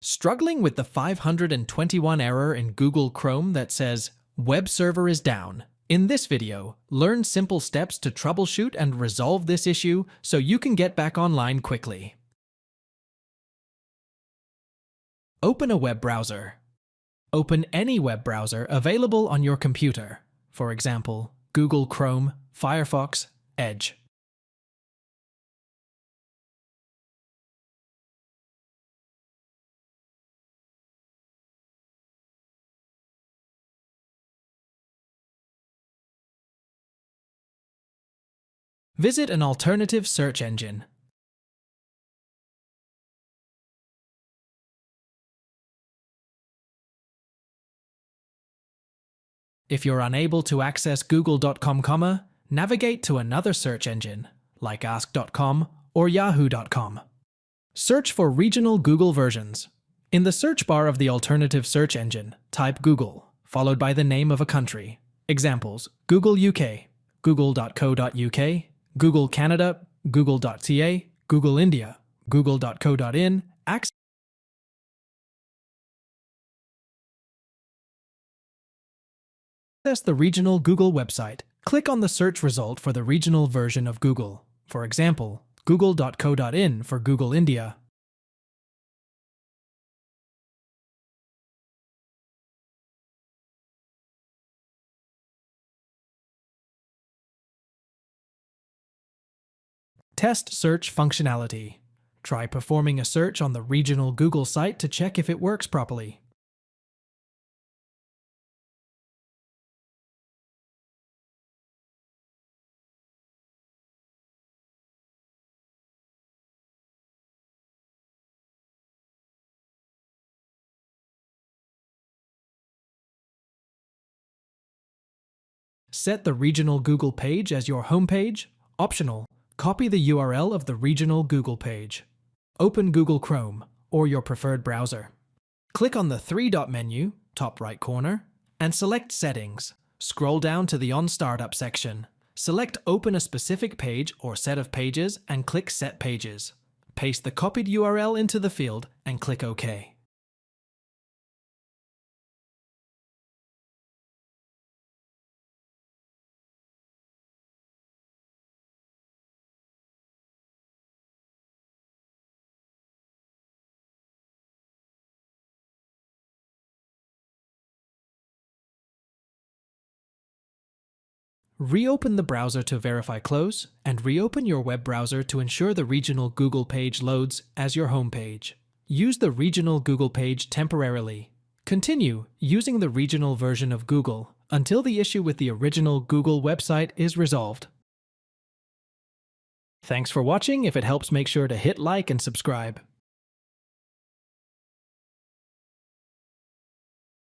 Struggling with the 521 error in Google Chrome that says, "Web server is down"? In this video, learn simple steps to troubleshoot and resolve this issue so you can get back online quickly. Open a web browser. Open any web browser available on your computer, for example, Google Chrome, Firefox, Edge. Visit an alternative search engine. If you're unable to access google.com, navigate to another search engine, like ask.com or yahoo.com. Search for regional Google versions. In the search bar of the alternative search engine, type Google, followed by the name of a country. Examples: Google UK, google.co.uk, Google Canada, google.ca, Google India, google.co.in, access the regional Google website. Click on the search result for the regional version of Google. For example, google.co.in for Google India. Test search functionality. Try performing a search on the regional Google site to check if it works properly. Set the regional Google page as your home page. Optional. Copy the URL of the regional Google page. Open Google Chrome or your preferred browser. Click on the three-dot menu, top right corner, and select Settings. Scroll down to the On Startup section. Select Open a specific page or set of pages and click Set Pages. Paste the copied URL into the field and click OK. Reopen the browser to verify close, and reopen your web browser to ensure the regional Google page loads as your home page. Use the regional Google page temporarily. Continue using the regional version of Google until the issue with the original Google website is resolved. Thanks for watching. If it helps, make sure to hit like and subscribe.